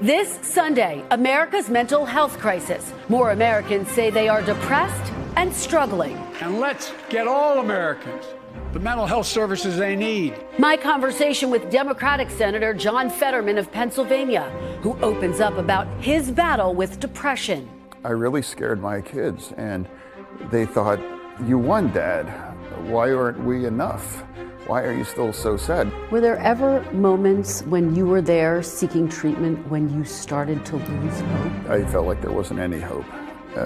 This Sunday, America's mental health crisis. More Americans say they are depressed and struggling. And let's get all Americans the mental health services they need. My conversation with Democratic Senator John Fetterman of Pennsylvania, who opens up about his battle with depression. I really scared my kids, and they thought, "You won, Dad. Why aren't we enough? Why are you still so sad?" Were there ever moments when you were there seeking treatment when you started to lose hope? I felt like there wasn't any hope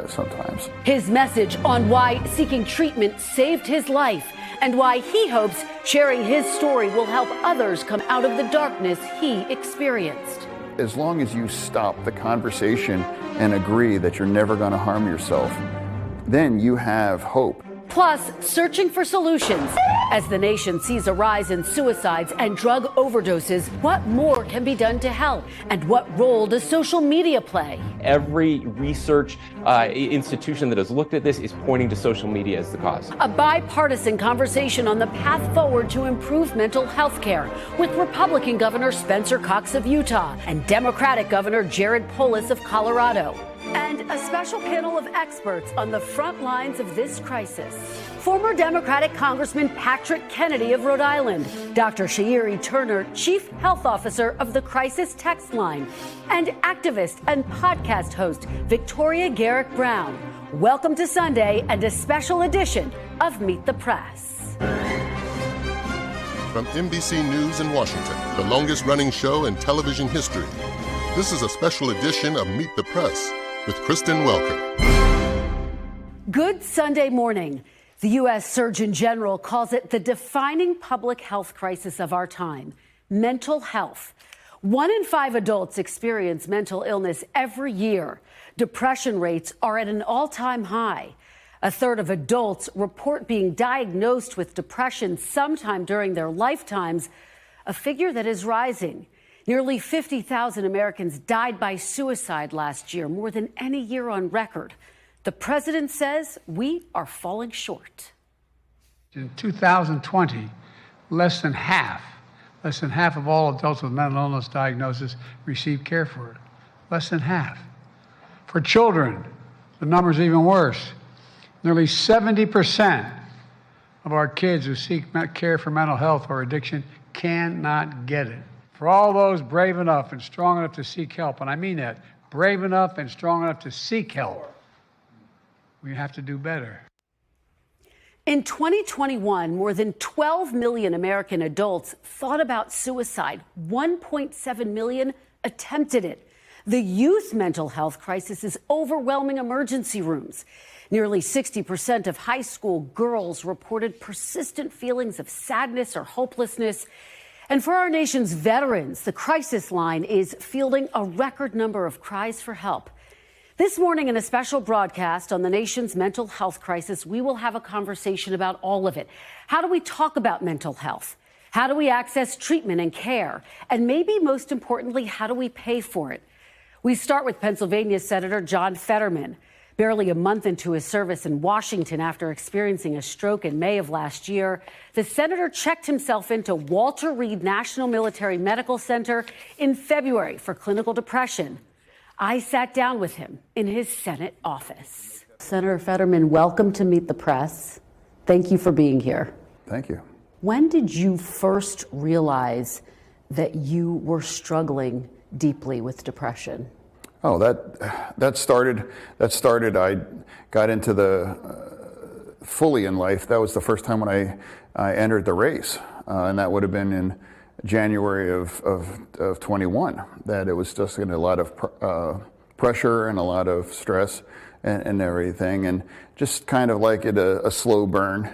sometimes. His message on why seeking treatment saved his life and why he hopes sharing his story will help others come out of the darkness he experienced. As long as you stop the conversation and agree that you're never going to harm yourself, then you have hope. Plus, searching for solutions. As the nation sees a rise in suicides and drug overdoses, what more can be done to help? And what role does social media play? Every research institution that has looked at this is pointing to social media as the cause. A bipartisan conversation on the path forward to improve mental health care with Republican Governor Spencer Cox of Utah and Democratic Governor Jared Polis of Colorado. And a special panel of experts on the front lines of this crisis. Former Democratic Congressman Patrick Kennedy of Rhode Island, Dr. Sha'iri Turner, Chief Health Officer of the Crisis Text Line, and activist and podcast host Victoria Garrick Brown. Welcome to Sunday and a special edition of Meet the Press. From NBC News in Washington, the longest running show in television history, this is a special edition of Meet the Press with Kristen Welker. Good Sunday morning. The U.S. Surgeon General calls it the defining public health crisis of our time, mental health. 1 in 5 adults experience mental illness every year. Depression rates are at an all-time high. A third of adults report being diagnosed with depression sometime during their lifetimes, a figure that is rising. Nearly 50,000 Americans died by suicide last year, more than any year on record. The president says we are falling short. In 2020, less than half of all adults with mental illness diagnosis received care for it. Less than half. For children, the number's even worse. Nearly 70% of our kids who seek care for mental health or addiction cannot get it. For all those brave enough and strong enough to seek help, and I mean that, brave enough and strong enough to seek help, we have to do better. In 2021, more than 12 million American adults thought about suicide. 1.7 million attempted it. The youth mental health crisis is overwhelming emergency rooms. Nearly 60% of high school girls reported persistent feelings of sadness or hopelessness. And for our nation's veterans, the crisis line is fielding a record number of cries for help. This morning, in a special broadcast on the nation's mental health crisis, we will have a conversation about all of it. How do we talk about mental health? How do we access treatment and care? And maybe most importantly, how do we pay for it? We start with Pennsylvania Senator John Fetterman. Barely a month into his service in Washington after experiencing a stroke in May of last year, the senator checked himself into Walter Reed National Military Medical Center in February for clinical depression. I sat down with him in his Senate office. Senator Fetterman, welcome to Meet the Press. Thank you for being here. Thank you. When did you first realize that you were struggling deeply with depression? Oh, that started. I got into the fully in life. That was the first time when I entered the race, and that would have been in January of 21. That it was just in a lot of pressure and a lot of stress and everything, and just kind of like a slow burn,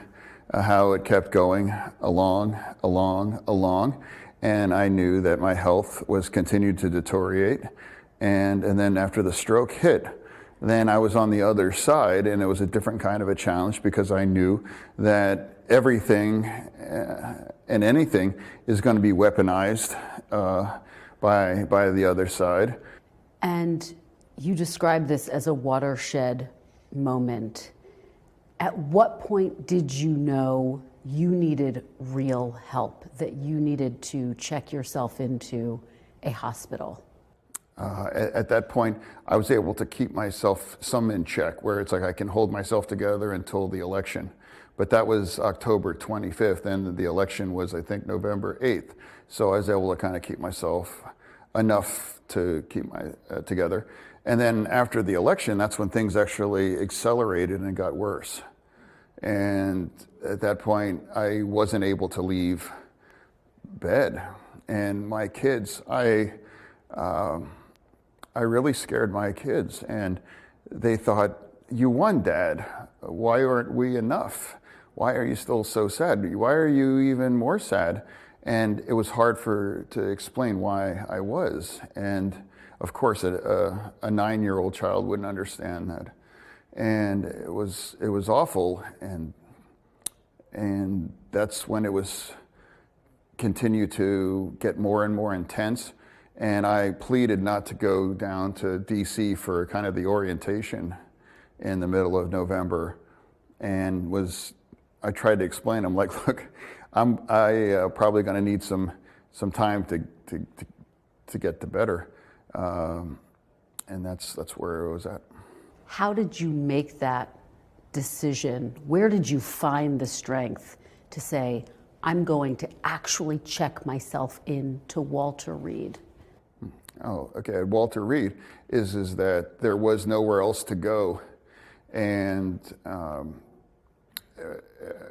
how it kept going along, and I knew that my health was continued to deteriorate. And then after the stroke hit, then I was on the other side, and it was a different kind of a challenge because I knew that everything and anything is going to be weaponized by the other side. And you described this as a watershed moment. At what point did you know you needed real help, that you needed to check yourself into a hospital? At that point, I was able to keep myself some in check, where it's like I can hold myself together until the election. But that was October 25th, and the election was, I think, November 8th. So I was able to kind of keep myself enough to keep my together. And then after the election, that's when things actually accelerated and got worse. And at that point, I wasn't able to leave bed. And my kids, I really scared my kids. And they thought, "You won, Dad. Why aren't we enough? Why are you still so sad? Why are you even more sad?" And it was hard to explain why I was. And of course, a 9-year-old child wouldn't understand that. And it was awful. And that's when it was continued to get more and more intense. And I pleaded not to go down to DC for kind of the orientation in the middle of November, and I tried to explain. I'm like, "Look, I'm probably going to need some time to get to better," and that's where it was at. How did you make that decision? Where did you find the strength to say, "I'm going to actually check myself in to Walter Reed"? Oh, okay. Walter Reed is that there was nowhere else to go, and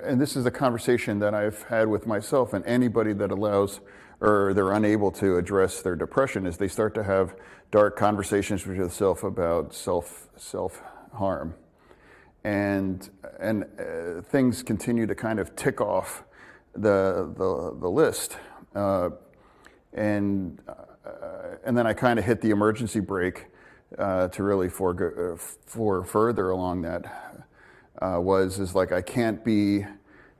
this is a conversation that I've had with myself and anybody that allows or they're unable to address their depression, is they start to have dark conversations with yourself about self-harm, and things continue to kind of tick off the list, and then I kind of hit the emergency brake to really for further along that. Is like I can't be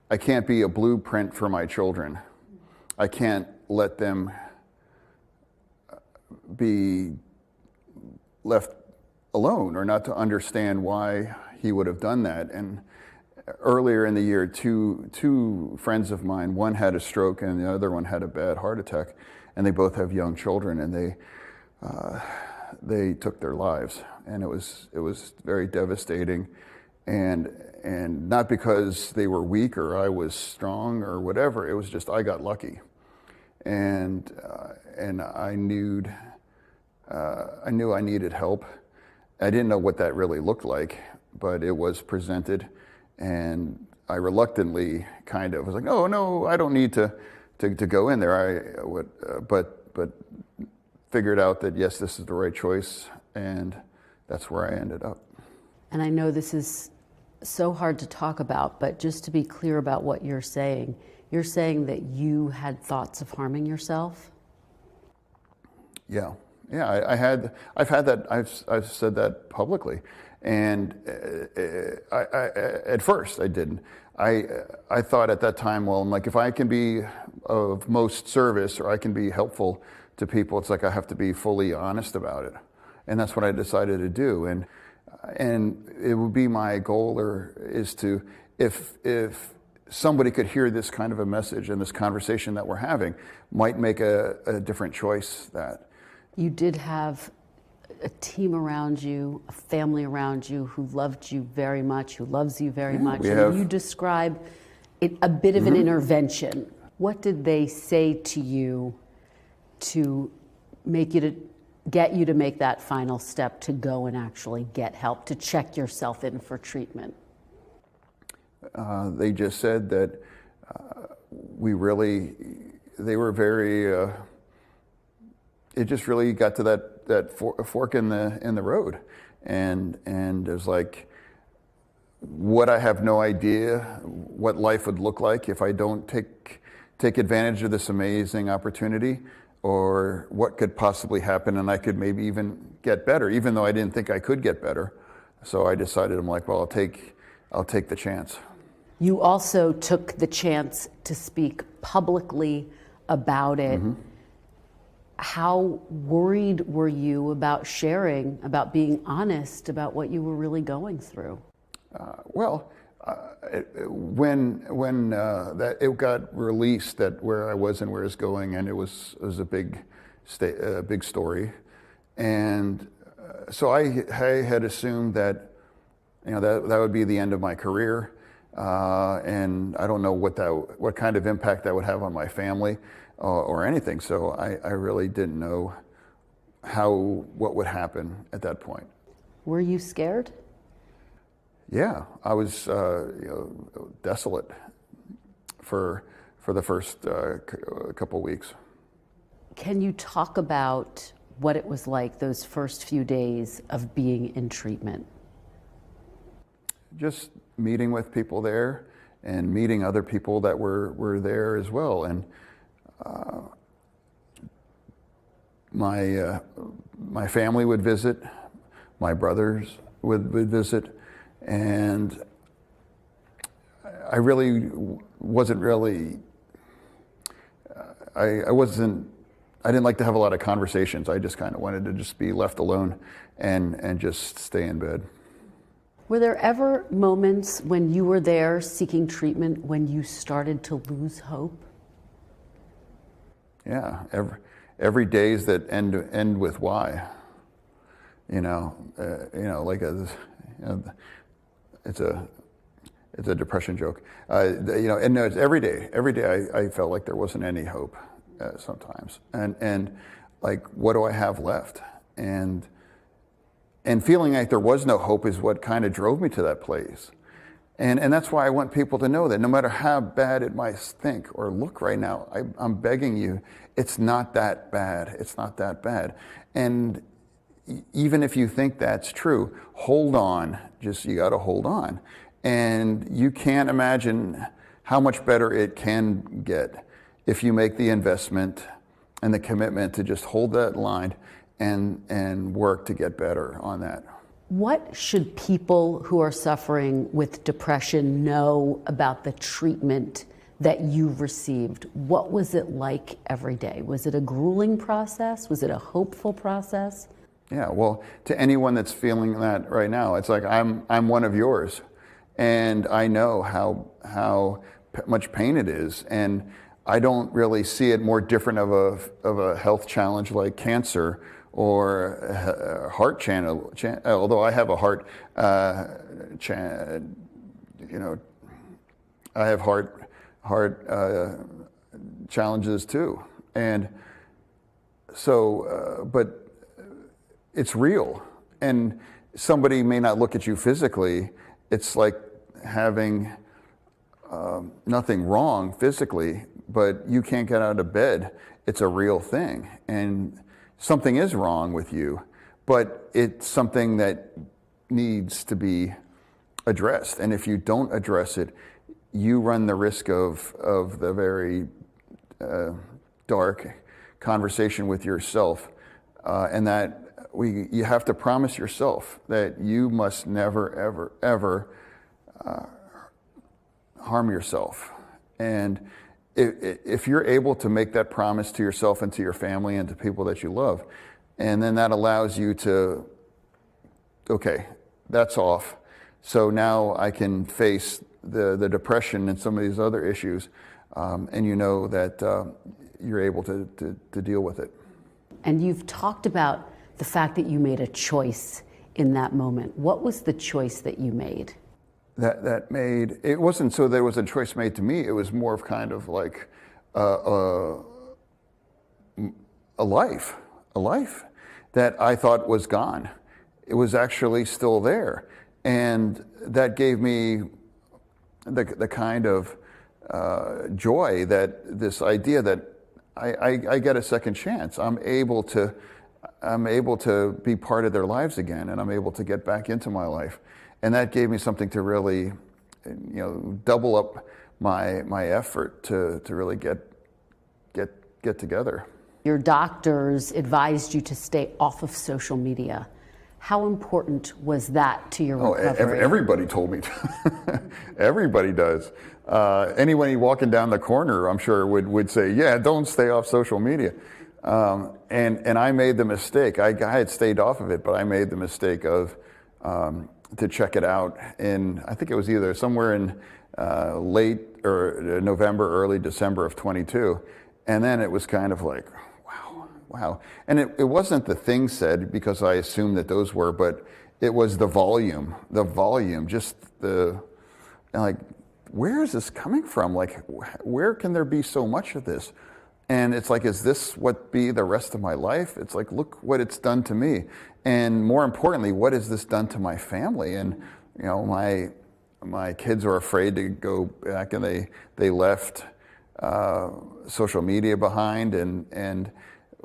a blueprint for my children. I can't let them be left alone or not to understand why he would have done that. And earlier in the year, two friends of mine, one had a stroke and the other one had a bad heart attack, and they both have young children, and they took their lives, and it was very devastating. And not because they were weak or I was strong or whatever. It was just I got lucky, and I knew I needed help. I didn't know what that really looked like, but it was presented, and I reluctantly kind of was like, no, I don't need to go in there. But figured out that yes, this is the right choice, and that's where I ended up. And I know this is so hard to talk about, but just to be clear about what you're saying that you had thoughts of harming yourself? Yeah, I've had that. I've said that publicly, and at first I didn't. I thought at that time, well, I'm like, if I can be of most service or I can be helpful to people, it's like I have to be fully honest about it, and that's what I decided to do. And it would be my goal, is to, if somebody could hear this kind of a message and this conversation that we're having, might make a different choice. That you did have a team around you, a family around you who loved you very much, who loves you very much. And you describe it a bit of an intervention. What did they say to you to get you to make that final step to go and actually get help, to check yourself in for treatment? They just said that they were very, it just really got to that fork in the road. And it was like, would I have no idea what life would look like if I don't take advantage of this amazing opportunity? Or what could possibly happen, and I could maybe even get better, even though I didn't think I could get better. So I decided, I'm like, well, I'll take the chance. You also took the chance to speak publicly about it. Mm-hmm. How worried were you about sharing, about being honest about what you were really going through? When that it got released, that where I was and where I was going, and it was a big story, And so I had assumed that, that would be the end of my career. And I don't know what kind of impact that would have on my family or anything. So I really didn't know what would happen at that point. Were you scared? Yeah, I was desolate for the first couple weeks. Can you talk about what it was like those first few days of being in treatment? Just meeting with people there and meeting other people that were there as well. And my family would visit, my brothers would visit, and I really wasn't really, I didn't like to have a lot of conversations. I just kind of wanted to just be left alone and just stay in bed. Were there ever moments when you were there seeking treatment when you started to lose hope? Yeah, every days that end with why. It's a depression joke. And no, it's every day. Every day I felt like there wasn't any hope sometimes, and like, what do I have left? And feeling like there was no hope is what kind of drove me to that place. And that's why I want people to know that no matter how bad it might think or look right now, I'm begging you, it's not that bad. It's not that bad. And even if you think that's true, hold on. You got to hold on. And you can't imagine how much better it can get if you make the investment and the commitment to just hold that line and work to get better on that. What should people who are suffering with depression know about the treatment that you received? What was it like every day? Was it a grueling process? Was it a hopeful process? Yeah, well, to anyone that's feeling that right now, it's like I'm one of yours, and I know how much pain it is, and I don't really see it more different of a health challenge like cancer or a heart channel. Although I have a heart, I have heart challenges too, and so but it's real, and somebody may not look at you physically. It's like having nothing wrong physically, but you can't get out of bed. It's a real thing, and something is wrong with you, but it's something that needs to be addressed. And if you don't address it, you run the risk of the very dark conversation with yourself, and that you have to promise yourself that you must never, ever, ever harm yourself. And if you're able to make that promise to yourself and to your family and to people that you love, and then that allows you to, okay, that's off. So now I can face the depression and some of these other issues, and you know that you're able to deal with it. And you've talked about the fact that you made a choice in that moment. What was the choice that you made? It wasn't so there was a choice made to me. It was more of kind of like a life that I thought was gone. It was actually still there. And that gave me the kind of joy that this idea that I get a second chance. I'm able to be part of their lives again, and I'm able to get back into my life. And that gave me something to really, double up my effort to really get together. Your doctors advised you to stay off of social media. How important was that to your recovery? Everybody told me to. Everybody does. Anyone walking down the corner, I'm sure, would say, yeah, don't stay off social media. And I made the mistake. I had stayed off of it, but I made the mistake of to check it out I think it was either somewhere in late or November, early December of 22. And then it was kind of like, wow. And it wasn't the things said, because I assumed that those were, but it was the volume, just like, where is this coming from? Like, where can there be so much of this? And it's like, is this what be the rest of my life? It's like, look what it's done to me. And more importantly, what has this done to my family? And, you know, my kids are afraid to go back, and they left social media behind, and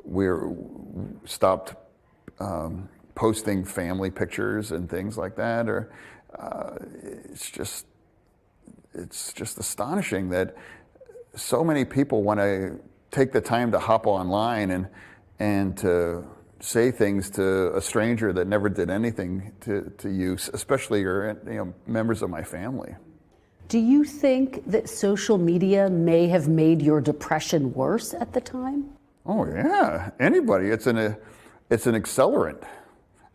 we're stopped posting family pictures and things like that. Or it's just astonishing that so many people want to take the time to hop online and to say things to a stranger that never did anything to you, especially members of my family. Do you think that social media may have made your depression worse at the time? Oh yeah, anybody. It's an accelerant,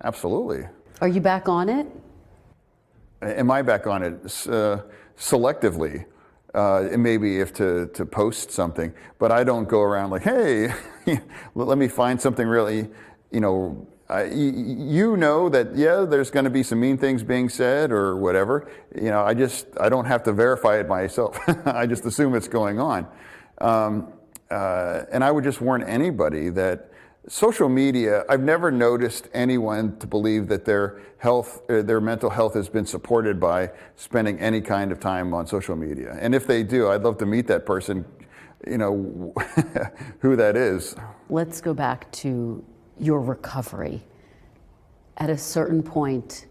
absolutely. Are you back on it? Am I back on it? Selectively. Maybe if to post something, but I don't go around like, hey, let me find something really, that, yeah, there's going to be some mean things being said or whatever. I don't have to verify it myself. I just assume it's going on. And I would just warn anybody that social media, I've never noticed anyone to believe that their mental health has been supported by spending any kind of time on social media. And if they do, I'd love to meet that person, who that is. Let's go back to your recovery. At a certain point,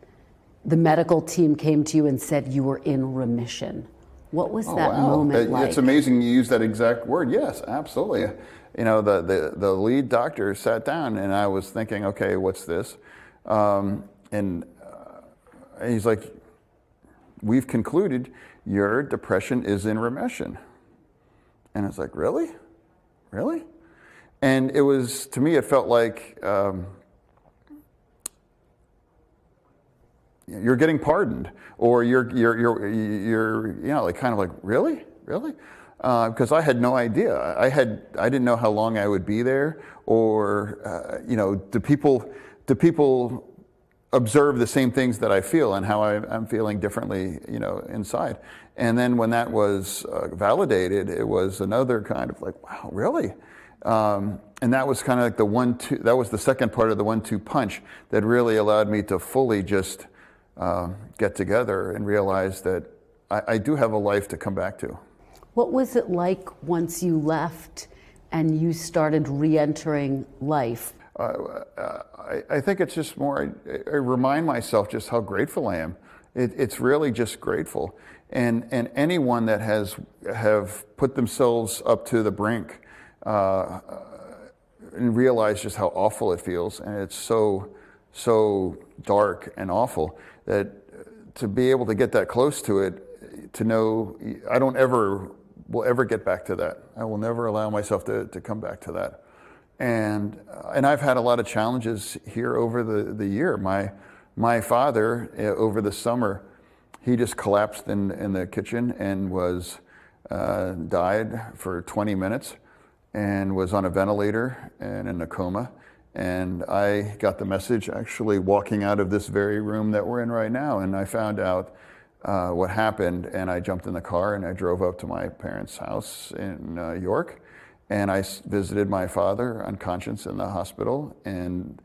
the medical team came to you and said you were in remission. What was that moment like? It's amazing you use that exact word. Yes, absolutely. The lead doctor sat down, and I was thinking, okay, what's this? And he's like, we've concluded your depression is in remission. And it's like, really? Really? And it was, to me, it felt like you're getting pardoned, or you're like kind of like, really? Because I had no idea. I didn't know how long I would be there, or do people observe the same things that I feel, and how I'm feeling differently, inside. And then when that was validated, it was another kind of like, wow, really? And that was kind of like that was the second part of the 1-2 punch that really allowed me to fully just get together and realize that I do have a life to come back to. What was it like once you left and you started re-entering life? I think it's just more, I remind myself just how grateful I am. It's really just grateful. And anyone that have put themselves up to the brink and realize just how awful it feels, and it's so dark and awful, that to be able to get that close to it, to know I don't will ever get back to that. I will never allow myself to come back to that. And I've had a lot of challenges here over the year. My father, over the summer, he just collapsed in the kitchen and died for 20 minutes and was on a ventilator and in a coma. And I got the message actually walking out of this very room that we're in right now, and I found out what happened, and I jumped in the car and I drove up to my parents' house in York, and I visited my father unconscious in the hospital, and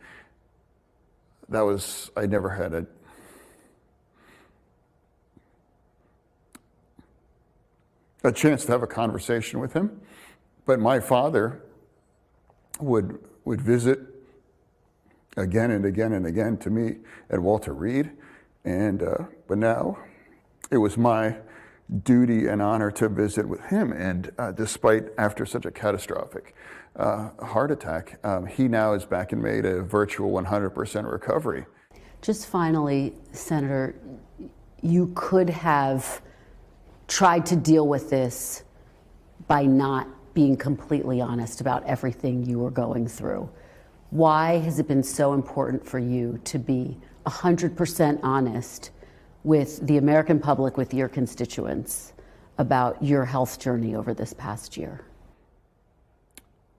I never had a chance to have a conversation with him, but my father would visit again and again and again to me at Walter Reed, and but now it was my duty and honor to visit with him. And despite after such a catastrophic heart attack, he now is back and made a virtual 100% recovery. Just finally, Senator, you could have tried to deal with this by not being completely honest about everything you were going through. Why has it been so important for you to be 100% honest with the American public, with your constituents, about your health journey over this past year?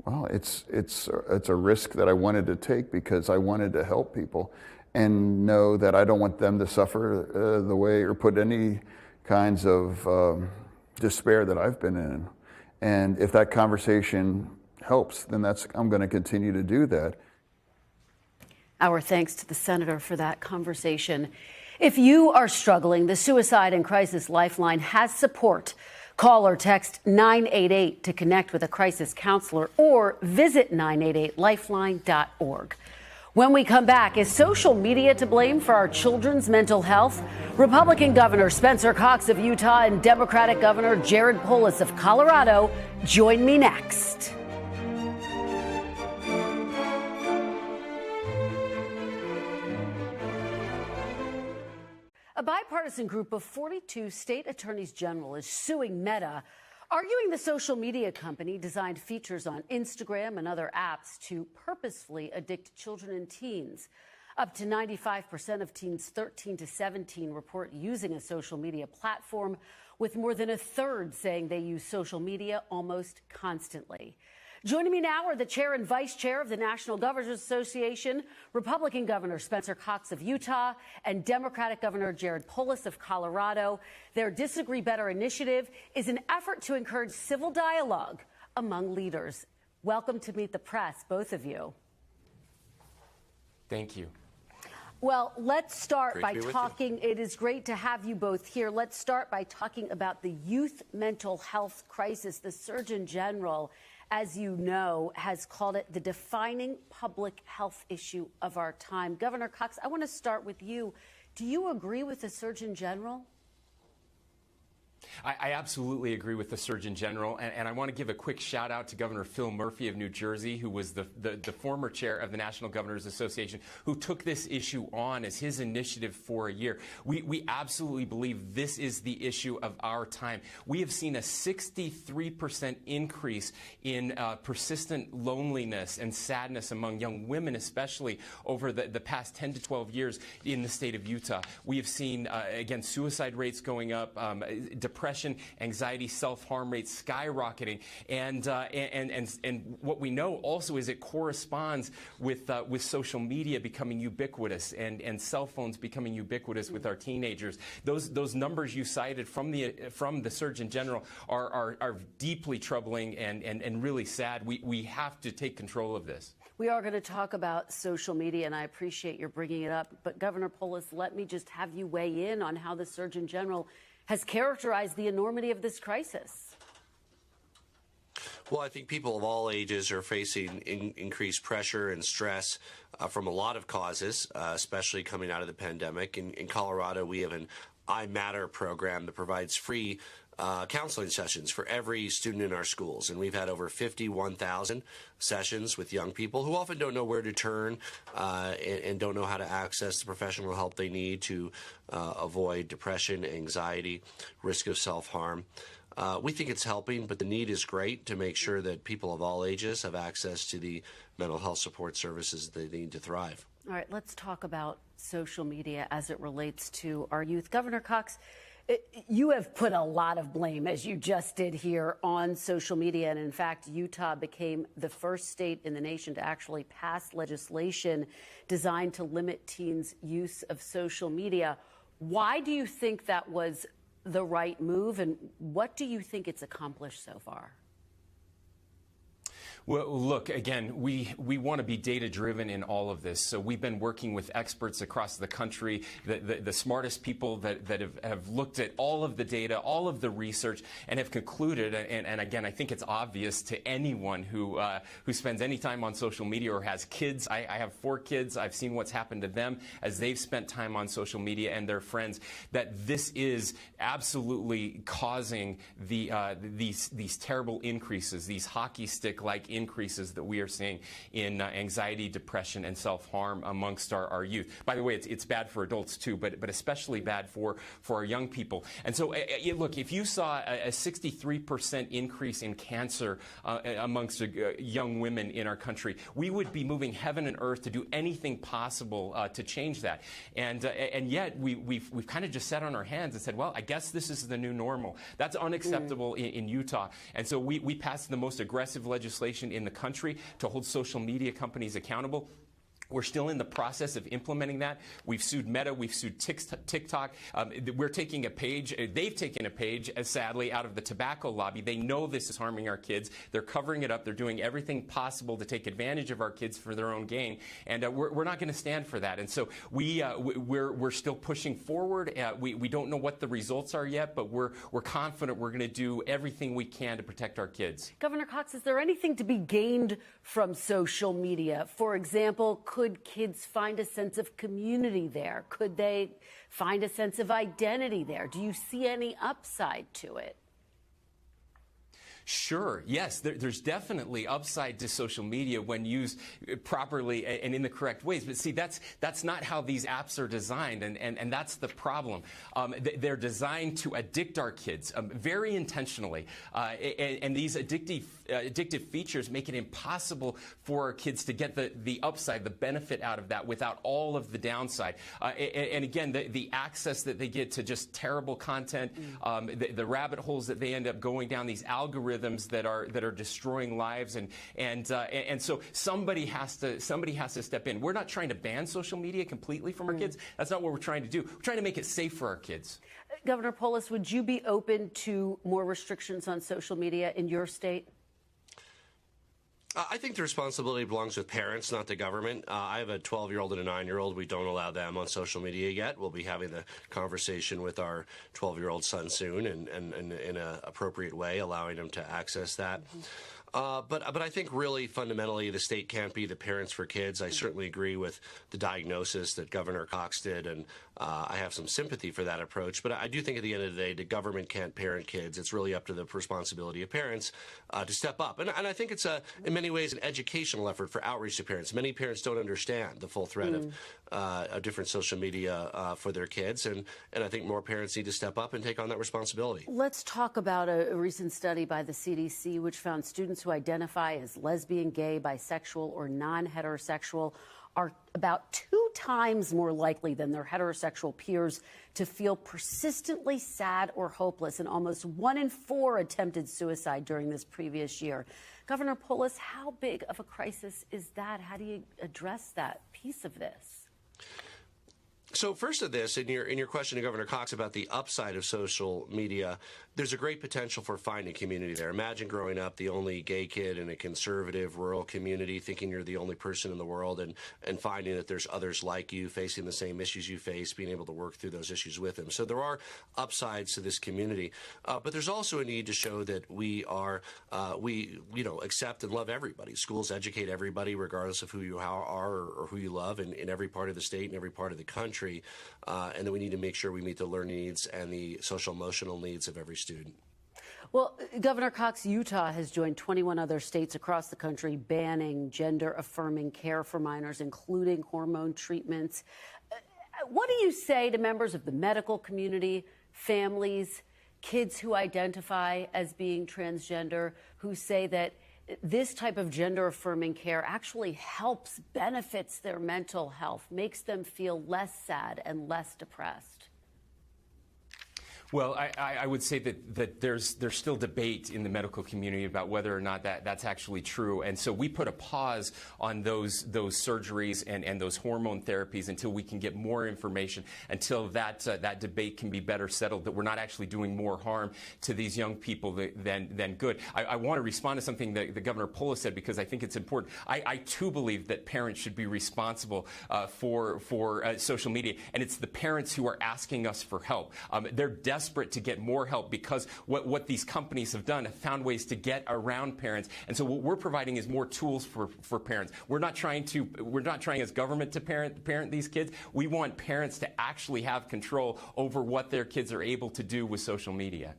Well, it's a risk that I wanted to take because I wanted to help people and know that I don't want them to suffer the way or put any kinds of despair that I've been in. And if that conversation helps, then I'm going to continue to do that. Our thanks to the senator for that conversation. If you are struggling, the Suicide and Crisis Lifeline has support. Call or text 988 to connect with a crisis counselor or visit 988lifeline.org. When we come back, is social media to blame for our children's mental health? Republican Governor Spencer Cox of Utah and Democratic Governor Jared Polis of Colorado join me next. A bipartisan group of 42 state attorneys general is suing Meta, arguing the social media company designed features on Instagram and other apps to purposefully addict children and teens. Up to 95% of teens 13 to 17 report using a social media platform, with more than a third saying they use social media almost constantly. Joining me now are the chair and vice chair of the National Governors Association, Republican Governor Spencer Cox of Utah, and Democratic Governor Jared Polis of Colorado. Their Disagree Better initiative is an effort to encourage civil dialogue among leaders. Welcome to Meet the Press, both of you. Thank you. Well, let's start by talking. It is great to have you both here. Let's start by talking about the youth mental health crisis. The Surgeon General, as you know, has called it the defining public health issue of our time. Governor Cox, I want to start with you. Do you agree with the Surgeon General? I absolutely agree with the Surgeon General, and I want to give a quick shout out to Governor Phil Murphy of New Jersey, who was the former chair of the National Governors Association, who took this issue on as his initiative for a year. We absolutely believe this is the issue of our time. We have seen a 63% increase in persistent loneliness and sadness among young women, especially over the past 10 to 12 years in the state of Utah. We have seen, again, suicide rates going up, depression, anxiety, self-harm rates skyrocketing, and what we know also is it corresponds with social media becoming ubiquitous and cell phones becoming ubiquitous with our teenagers. Those numbers you cited from the Surgeon General are deeply troubling and really sad. We have to take control of this. We are going to talk about social media, and I appreciate your bringing it up. But Governor Polis, let me just have you weigh in on how the Surgeon General has characterized the enormity of this crisis. Well, I think people of all ages are facing increased pressure and stress from a lot of causes, especially coming out of the pandemic. In Colorado, we have an I Matter program that provides free counseling sessions for every student in our schools. And we've had over 51,000 sessions with young people who often don't know where to turn and don't know how to access the professional help they need to avoid depression, anxiety, risk of self-harm. We think it's helping, but the need is great to make sure that people of all ages have access to the mental health support services they need to thrive. All right, let's talk about social media as it relates to our youth. Governor Cox, you have put a lot of blame, as you just did here, on social media. And in fact, Utah became the first state in the nation to actually pass legislation designed to limit teens' use of social media. Why do you think that was the right move, and what do you think it's accomplished so far? Well, look, again, we want to be data-driven in all of this. So we've been working with experts across the country, the smartest people that have looked at all of the data, all of the research, and have concluded, and again, I think it's obvious to anyone who spends any time on social media or has kids. I have 4 kids. I've seen what's happened to them as they've spent time on social media and their friends, that this is absolutely causing these terrible increases, these hockey stick-like increases that we are seeing in anxiety, depression, and self-harm amongst our youth. By the way, it's bad for adults too, but especially bad for our young people. And so, look, if you saw a 63% increase in cancer amongst young women in our country, we would be moving heaven and earth to do anything possible to change that. And yet we've kind of just sat on our hands and said, well, I guess this is the new normal. That's unacceptable in Utah. And so we passed the most aggressive legislation legislation in the country to hold social media companies accountable. We're still in the process of implementing that. We've sued Meta, we've sued TikTok. We're taking a page, they've taken a page, sadly, out of the tobacco lobby. They know this is harming our kids. They're covering it up. They're doing everything possible to take advantage of our kids for their own gain. And we're not going to stand for that. And so we're still pushing forward. We don't know what the results are yet, but we're confident we're going to do everything we can to protect our kids. Governor Cox, is there anything to be gained from social media? For example, could kids find a sense of community there? Could they find a sense of identity there? Do you see any upside to it? Sure. Yes, there's definitely upside to social media when used properly and in the correct ways. But see, that's not how these apps are designed, and that's the problem. They're designed to addict our kids very intentionally, and these addictive features make it impossible for our kids to get the upside, the benefit out of that without all of the downside. And again, the access that they get to just terrible content, the rabbit holes that they end up going down, these algorithms that are destroying lives, and so somebody has to step in. We're not trying to ban social media completely from our kids. That's not what we're trying to do. We're trying to make it safe for our kids. Governor Polis, would you be open to more restrictions on social media in your state? I think the responsibility belongs with parents, not the government. I have a 12-year-old and a 9-year-old. We don't allow them on social media yet. We'll be having the conversation with our 12-year-old son soon, and in an appropriate way, allowing them to access that. But I think really fundamentally the state can't be the parents for kids. I certainly agree with the diagnosis that Governor Cox did, and I have some sympathy for that approach. But I do think at the end of the day, the government can't parent kids. It's really up to the responsibility of parents to step up. And I think it's in many ways an educational effort for outreach to parents. Many parents don't understand the full threat of different social media for their kids, and I think more parents need to step up and take on that responsibility. Let's talk about a recent study by the CDC which found students who identify as lesbian, gay, bisexual, or non-heterosexual are about 2 times more likely than their heterosexual peers to feel persistently sad or hopeless, and almost 1 in 4 attempted suicide during this previous year. Governor Polis, how big of a crisis is that? How do you address that piece of this? So first of this, in your question to Governor Cox about the upside of social media, there's a great potential for finding community there. Imagine growing up the only gay kid in a conservative rural community, thinking you're the only person in the world, and finding that there's others like you facing the same issues you face, being able to work through those issues with them. So there are upsides to this community, but there's also a need to show that we accept and love everybody. Schools educate everybody, regardless of who you are or who you love, in every part of the state and every part of the country. And then we need to make sure we meet the learning needs and the social emotional needs of every student. Well, Governor Cox, Utah has joined 21 other states across the country banning gender-affirming care for minors, including hormone treatments. What do you say to members of the medical community, families, kids who identify as being transgender, who say that this type of gender-affirming care actually benefits their mental health, makes them feel less sad and less depressed? Well, I would say that there's still debate in the medical community about whether or not that's actually true. And so we put a pause on those surgeries and those hormone therapies until we can get more information, until that debate can be better settled, that we're not actually doing more harm to these young people than good. I want to respond to something that the Governor Polis said, because I think it's important. I too believe that parents should be responsible for social media, and it's the parents who are asking us for help. They're desperate to get more help, because what these companies have done have found ways to get around parents. And so what we're providing is more tools for parents. We're not trying as government to parent these kids. We want parents to actually have control over what their kids are able to do with social media.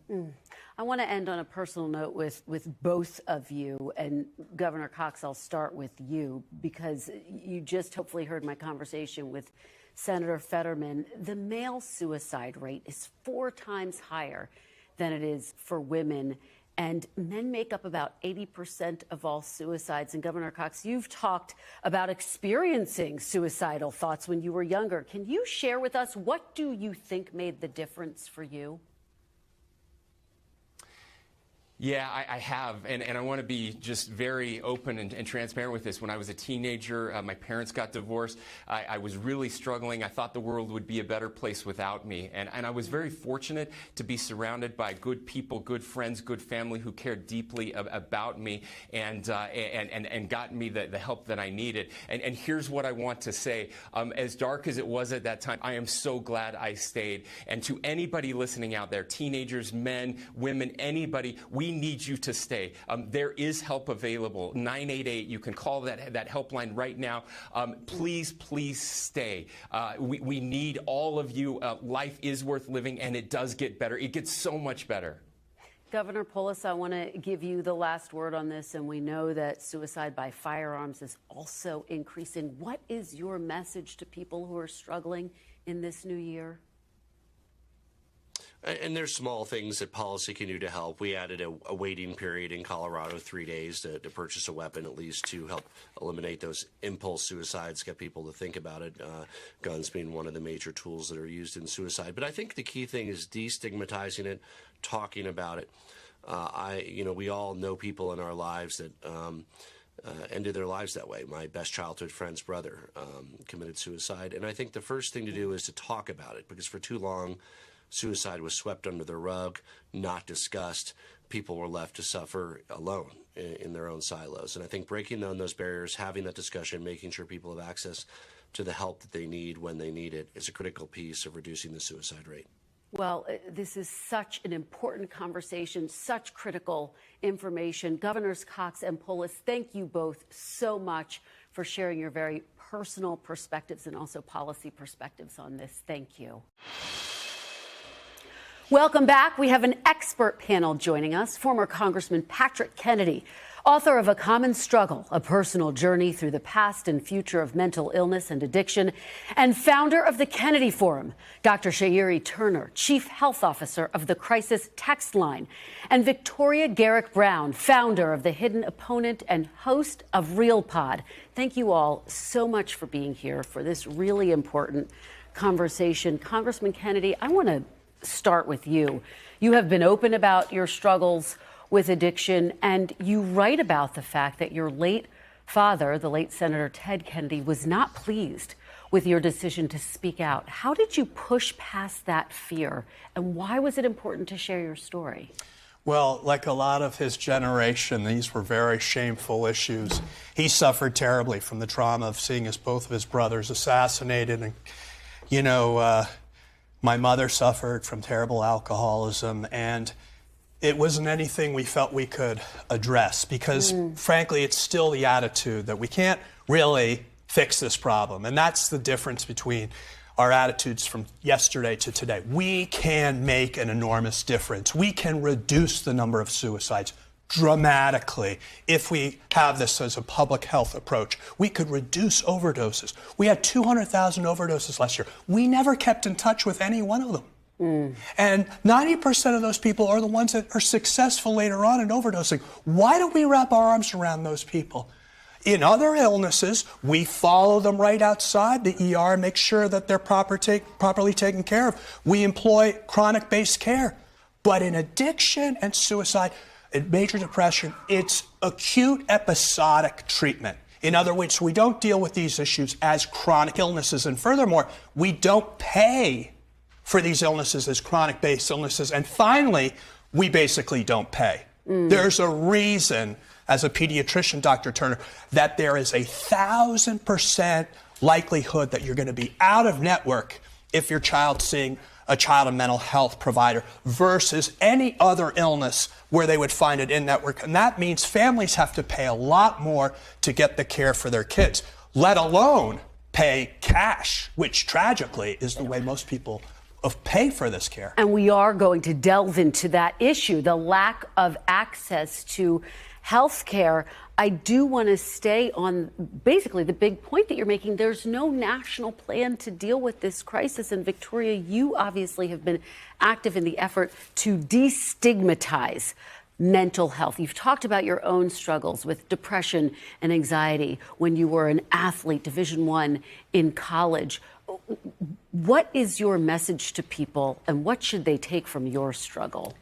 I want to end on a personal note with both of you. And Governor Cox, I'll start with you, because you just hopefully heard my conversation with Senator Fetterman. The male suicide rate is 4 times higher than it is for women, and men make up about 80% of all suicides. And Governor Cox, you've talked about experiencing suicidal thoughts when you were younger. Can you share with us, what do you think made the difference for you? Yeah, I have, and I want to be just very open and transparent with this. When I was a teenager, my parents got divorced. I was really struggling. I thought the world would be a better place without me, and I was very fortunate to be surrounded by good people, good friends, good family who cared deeply about me and got me the help that I needed. And here's what I want to say. As dark as it was at that time, I am so glad I stayed. And to anybody listening out there, teenagers, men, women, anybody, we need you to stay. There is help available. 988. You can call that helpline right now. Please stay. We need all of you. Life is worth living, and it does get better. It gets so much better. Governor Polis, I want to give you the last word on this, and we know that suicide by firearms is also increasing. What is your message to people who are struggling in this new year? And there's small things that policy can do to help. We added a waiting period in Colorado, 3 days to purchase a weapon, at least to help eliminate those impulse suicides, get people to think about it, guns being one of the major tools that are used in suicide. But I think the key thing is destigmatizing it, talking about it. We all know people in our lives that ended their lives that way. My best childhood friend's brother committed suicide. And I think the first thing to do is to talk about it, because for too long, suicide was swept under the rug, not discussed. People were left to suffer alone in their own silos. And I think breaking down those barriers, having that discussion, making sure people have access to the help that they need when they need it is a critical piece of reducing the suicide rate. Well, this is such an important conversation, such critical information. Governors Cox and Polis, thank you both so much for sharing your very personal perspectives and also policy perspectives on this. Thank you. Welcome back. We have an expert panel joining us. Former Congressman Patrick Kennedy, author of A Common Struggle, a personal journey through the past and future of mental illness and addiction, and founder of the Kennedy Forum. Dr. Sha'iri Turner, Chief Health Officer of the Crisis Text Line, and Victoria Garrick Brown, founder of The Hidden Opponent and host of Real Pod. Thank you all so much for being here for this really important conversation. Congressman Kennedy, I want to start with you. You have been open about your struggles with addiction, and you write about the fact that your late father, the late Senator Ted Kennedy, was not pleased with your decision to speak out. How did you push past that fear, and why was it important to share your story? Well, like a lot of his generation, these were very shameful issues. He suffered terribly from the trauma of seeing both of his brothers assassinated, and, my mother suffered from terrible alcoholism, and it wasn't anything we felt we could address because, frankly, it's still the attitude that we can't really fix this problem. And that's the difference between our attitudes from yesterday to today. We can make an enormous difference. We can reduce the number of suicides dramatically if we have this as a public health approach. We could reduce overdoses. We had 200,000 overdoses last year. We never kept in touch with any one of them. And 90% of those people are the ones that are successful later on in overdosing. Why don't we wrap our arms around those people? In other illnesses, we follow them right outside the ER and make sure that they're properly taken care of. We employ chronic-based care. But in addiction and suicide, in major depression, it's acute episodic treatment. In other words, we don't deal with these issues as chronic illnesses. And furthermore, we don't pay for these illnesses as chronic-based illnesses. And finally, we basically don't pay. There's a reason, as a pediatrician, Dr. Turner, that there is 1,000% likelihood that you're going to be out of network if your child's seeing a child and mental health provider versus any other illness where they would find it in network. And that means families have to pay a lot more to get the care for their kids, let alone pay cash, which tragically is the way most people pay for this care. And we are going to delve into that issue, the lack of access to health care. I do want to stay on basically the big point that you're making. There's no national plan to deal with this crisis. And Victoria, you obviously have been active in the effort to destigmatize mental health. You've talked about your own struggles with depression and anxiety when you were an athlete, Division I in college. What is your message to people, and what should they take from your struggle?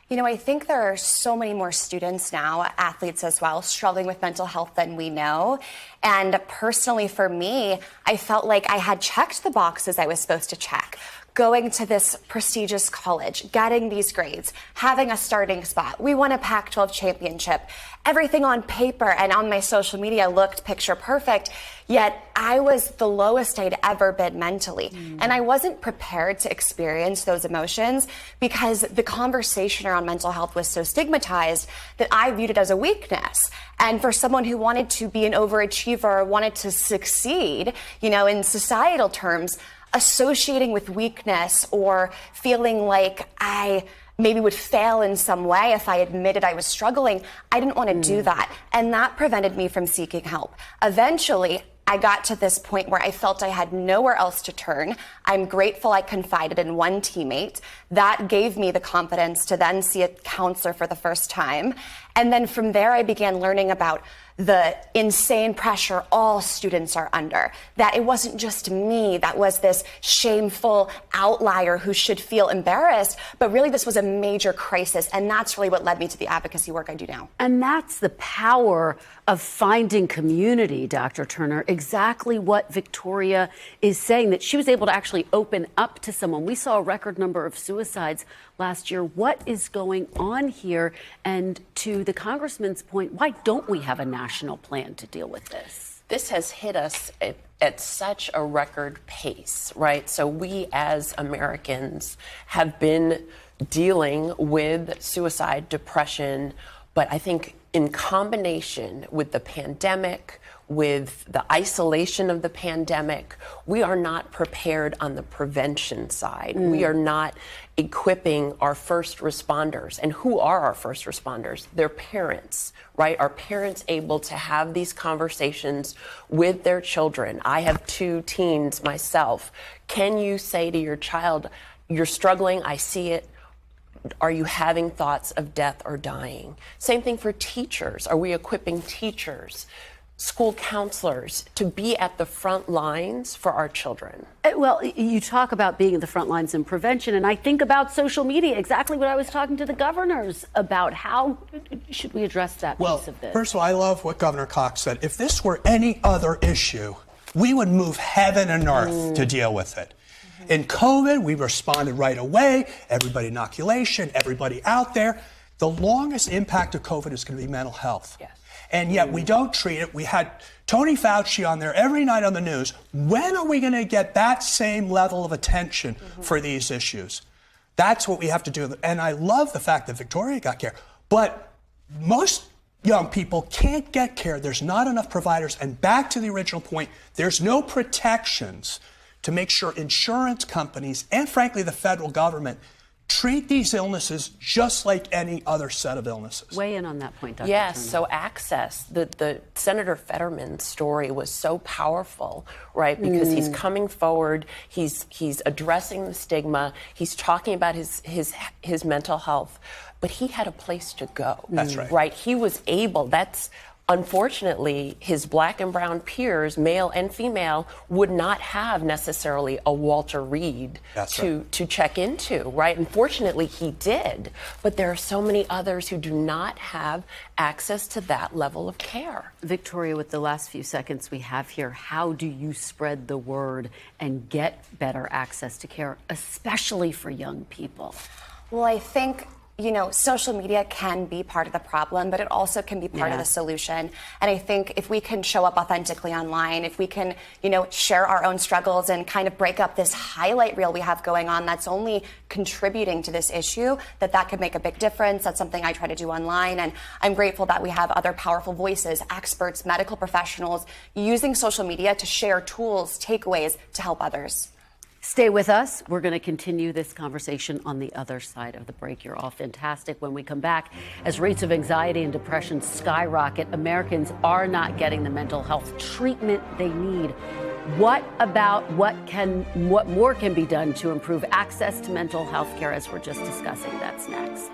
You know, I think there are so many more students now, athletes as well, struggling with mental health than we know. And personally, for me, I felt like I had checked the boxes I was supposed to check. Going to this prestigious college, getting these grades, having a starting spot. We won a Pac-12 championship. Everything on paper and on my social media looked picture perfect, yet I was the lowest I'd ever been mentally. And I wasn't prepared to experience those emotions because the conversation around mental health was so stigmatized that I viewed it as a weakness. And for someone who wanted to be an overachiever, wanted to succeed, you know, in societal terms, associating with weakness or feeling like I maybe would fail in some way if I admitted I was struggling, I didn't want to do that. And that prevented me from seeking help. Eventually, I got to this point where I felt I had nowhere else to turn. I'm grateful I confided in one teammate. That gave me the confidence to then see a counselor for the first time. And then from there, I began learning about the insane pressure all students are under, that it wasn't just me that was this shameful outlier who should feel embarrassed, but really this was a major crisis. And that's really what led me to the advocacy work I do now. And that's the power of finding community, Dr. Turner. Exactly what Victoria is saying, that she was able to actually open up to someone. We saw a record number of suicides last year. What is going on here? And to the congressman's point, why don't we have a national plan to deal with this? This has hit us at such a record pace, right? So we as Americans have been dealing with suicide, depression, but I think in combination with the pandemic, with the isolation of the pandemic, we are not prepared on the prevention side. We are not equipping our first responders. And who are our first responders? They're parents, right? Are parents able to have these conversations with their children? I have 2 teens myself. Can you say to your child, you're struggling, I see it. Are you having thoughts of death or dying? Same thing for teachers. Are we equipping teachers, school counselors to be at the front lines for our children? Well, you talk about being at the front lines in prevention, and I think about social media, exactly what I was talking to the governors about. How should we address that piece of this? First of all, I love what Governor Cox said. If this were any other issue, we would move heaven and earth to deal with it. In COVID, we responded right away. Everybody inoculation, everybody out there. The longest impact of COVID is going to be mental health. Yes. And yet we don't treat it. We had Tony Fauci on there every night on the news. When are we going to get that same level of attention for these issues? That's what we have to do. And I love the fact that Victoria got care. But most young people can't get care. There's not enough providers. And back to the original point, there's no protections to make sure insurance companies and, frankly, the federal government treat these illnesses just like any other set of illnesses. Weigh in on that point, Dr. Yes, Turner. so access. The Senator Fetterman's story was so powerful, right? Because he's coming forward, he's addressing the stigma, he's talking about his mental health, but he had a place to go. That's right. Right? He was able, unfortunately, his black and brown peers, male and female, would not have necessarily a Walter Reed to check into, right? Unfortunately, he did. But there are so many others who do not have access to that level of care. Victoria, with the last few seconds we have here, how do you spread the word and get better access to care, especially for young people? Well, I think, you know, social media can be part of the problem, but it also can be part of the solution. And I think if we can show up authentically online, if we can, you know, share our own struggles and kind of break up this highlight reel we have going on that's only contributing to this issue, that could make a big difference. That's something I try to do online. And I'm grateful that we have other powerful voices, experts, medical professionals, using social media to share tools, takeaways to help others. Stay with us. We're going to continue this conversation on the other side of the break. You're all fantastic. When we come back, as rates of anxiety and depression skyrocket, Americans are not getting the mental health treatment they need. What more can be done to improve access to mental health care, as we're just discussing? That's next.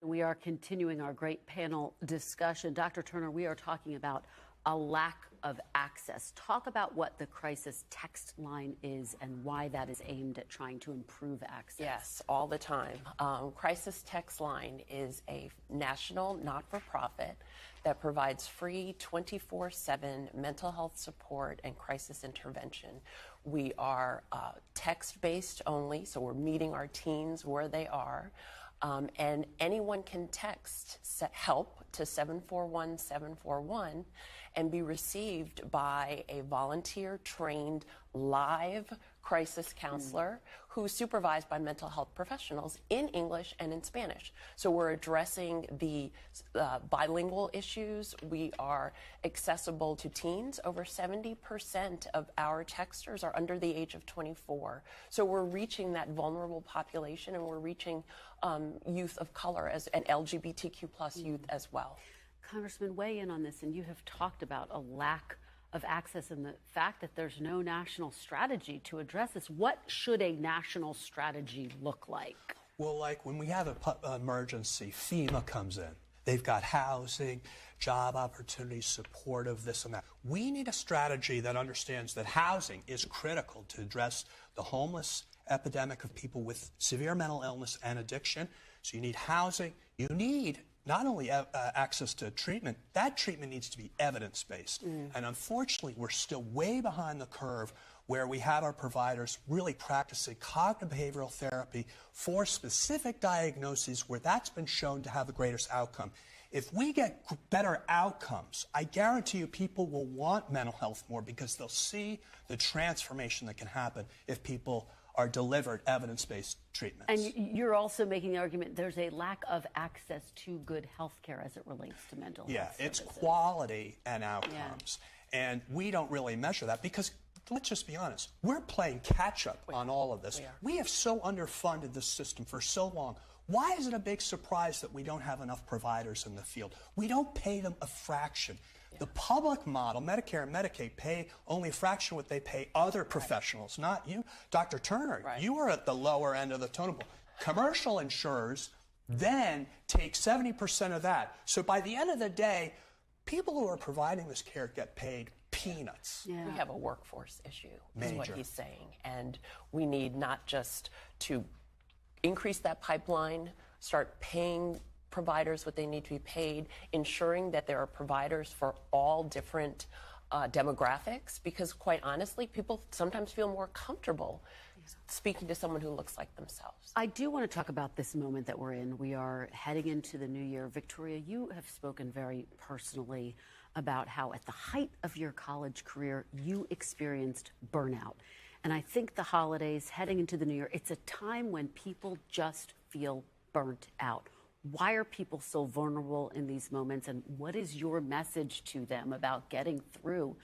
We are continuing our great panel discussion. Dr. Turner, we are talking about a lack of access. Talk about what the crisis text line is and why that is aimed at trying to improve access. Yes, all the time. Crisis Text Line is a national not-for-profit that provides free 24/7 mental health support and crisis intervention. We are text-based only, so we're meeting our teens where they are. And anyone can text help to 741-741 and be received by a volunteer-trained live crisis counselor who's supervised by mental health professionals in English and in Spanish. So we're addressing the bilingual issues. We are accessible to teens. Over 70% of our texters are under the age of 24. So we're reaching that vulnerable population, and we're reaching youth of color and LGBTQ plus youth as well. Congressman, weigh in on this, and you have talked about a lack of access and the fact that there's no national strategy to address this. What should a national strategy look like? Well, like when we have an emergency, FEMA comes in. They've got housing, job opportunities, support of this and that. We need a strategy that understands that housing is critical to address the homeless epidemic of people with severe mental illness and addiction. So you need housing. You need not only access to treatment, that treatment needs to be evidence-based. And unfortunately, we're still way behind the curve where we have our providers really practicing cognitive behavioral therapy for specific diagnoses where that's been shown to have the greatest outcome. If we get better outcomes, I guarantee you people will want mental health more because they'll see the transformation that can happen if people are delivered evidence-based treatments. And you're also making the argument there's a lack of access to good health care as it relates to mental health. Yeah, it's quality and outcomes. Yeah. And we don't really measure that because, let's just be honest, we're playing catch-up on all of this. We have so underfunded this system for so long. Why is it a big surprise that we don't have enough providers in the field? We don't pay them a fraction. The public model, Medicare and Medicaid, pay only a fraction of what they pay other professionals, not you. Dr. Turner, you are at the lower end of the totem pole. Commercial insurers then take 70% of that. So by the end of the day, people who are providing this care get paid peanuts. We have a workforce issue, is what he's saying. And we need not just to increase that pipeline, start paying providers what they need to be paid, ensuring that there are providers for all different demographics, because quite honestly, people sometimes feel more comfortable speaking to someone who looks like themselves. I do want to talk about this moment that we're in. We are heading into the new year. Victoria, you have spoken very personally about how at the height of your college career, you experienced burnout. And I think the holidays, heading into the new year, it's a time when people just feel burnt out. Why are people so vulnerable in these moments, and what is your message to them about getting through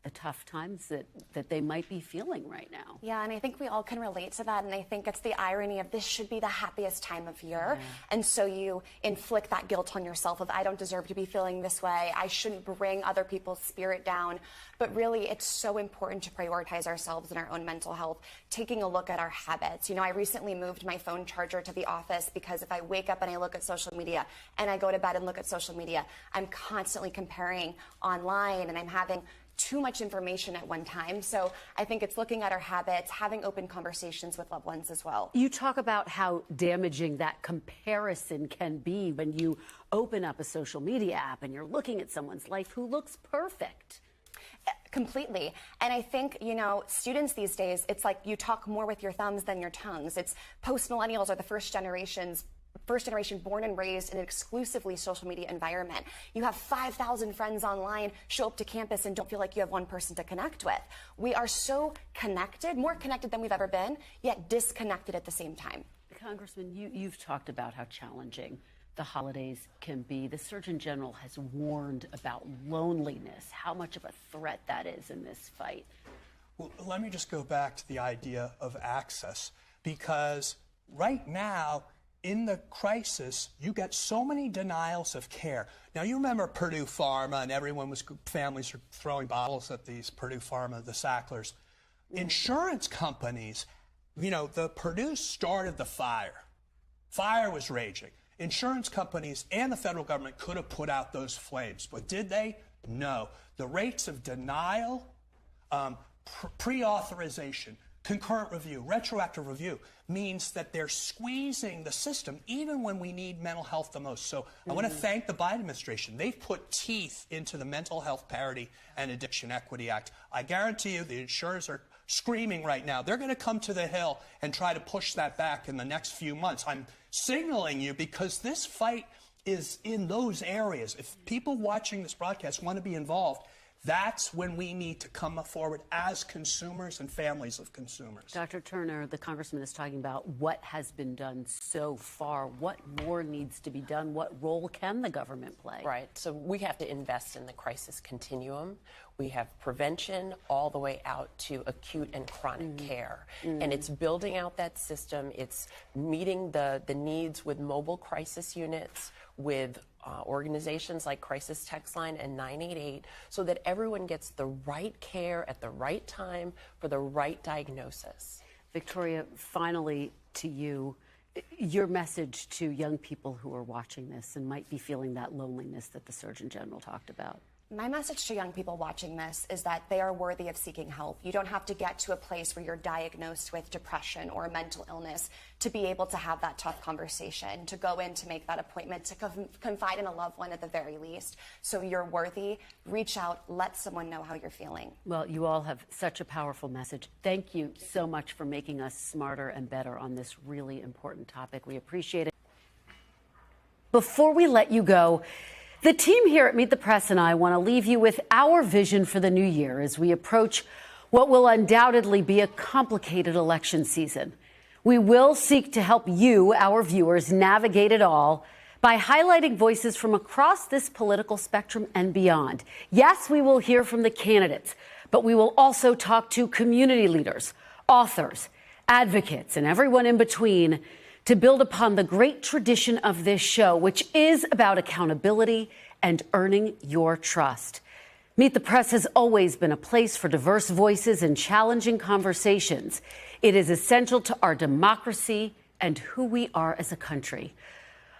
the tough times that they might be feeling right now? Yeah, and I think we all can relate to that, and I think it's the irony of this should be the happiest time of year, and so you inflict that guilt on yourself of I don't deserve to be feeling this way, I shouldn't bring other people's spirit down, but really it's so important to prioritize ourselves and our own mental health, taking a look at our habits. You know, I recently moved my phone charger to the office because if I wake up and I look at social media and I go to bed and look at social media, I'm constantly comparing online and I'm having too much information at one time. So I think it's looking at our habits, having open conversations with loved ones as well. You talk about how damaging that comparison can be when you open up a social media app and you're looking at someone's life who looks perfect. Completely. And I think, you know, students these days, it's like you talk more with your thumbs than your tongues. It's post-millennials are the first generation born and raised in an exclusively social media environment. You have 5,000 friends online, show up to campus and don't feel like you have one person to connect with. We are so connected, more connected than we've ever been, yet disconnected at the same time. Congressman, you've talked about how challenging the holidays can be. The Surgeon General has warned about loneliness, how much of a threat that is in this fight. Well, let me just go back to the idea of access, because right now, in the crisis, you get so many denials of care. Now, you remember Purdue Pharma, and families were throwing bottles at these Purdue Pharma, the Sacklers. Insurance companies, you know, the Purdue started the fire. Fire was raging. Insurance companies and the federal government could have put out those flames, but did they? No. The rates of denial, pre-authorization, concurrent review, retroactive review means that they're squeezing the system even when we need mental health the most. So I want to thank the Biden administration. They've put teeth into the Mental Health Parity and Addiction Equity Act. I guarantee you the insurers are screaming right now. They're going to come to the Hill and try to push that back in the next few months. I'm signaling you because this fight is in those areas. If people watching this broadcast want to be involved, that's when we need to come forward as consumers and families of consumers. Dr. Turner, the congressman is talking about what has been done so far. What more needs to be done? What role can the government play? Right. So we have to invest in the crisis continuum. We have prevention all the way out to acute and chronic care. And it's building out that system. It's meeting the needs with mobile crisis units, with organizations like Crisis Text Line and 988, so that everyone gets the right care at the right time for the right diagnosis. Victoria, finally to you, your message to young people who are watching this and might be feeling that loneliness that the Surgeon General talked about. My message to young people watching this is that they are worthy of seeking help. You don't have to get to a place where you're diagnosed with depression or a mental illness to be able to have that tough conversation, to go in, to make that appointment, to confide in a loved one at the very least. So you're worthy. Reach out. Let someone know how you're feeling. Well, you all have such a powerful message. Thank you so much for making us smarter and better on this really important topic. We appreciate it. Before we let you go, the team here at Meet the Press and I want to leave you with our vision for the new year as we approach what will undoubtedly be a complicated election season. We will seek to help you, our viewers, navigate it all by highlighting voices from across this political spectrum and beyond. Yes, we will hear from the candidates, but we will also talk to community leaders, authors, advocates, and everyone in between to build upon the great tradition of this show, which is about accountability and earning your trust. Meet the Press has always been a place for diverse voices and challenging conversations. It is essential to our democracy and who we are as a country.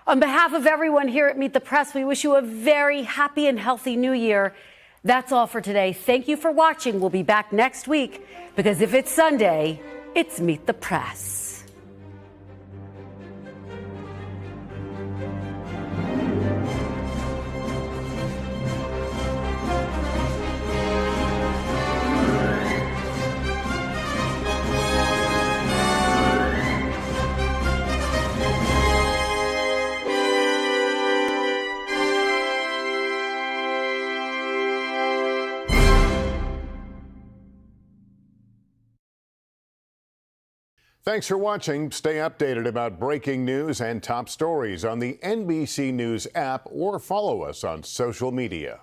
On behalf of everyone here at Meet the Press, we wish you a very happy and healthy new year. That's all for today. Thank you for watching. We'll be back next week because if it's Sunday, it's Meet the Press. Thanks for watching. Stay updated about breaking news and top stories on the NBC News app or follow us on social media.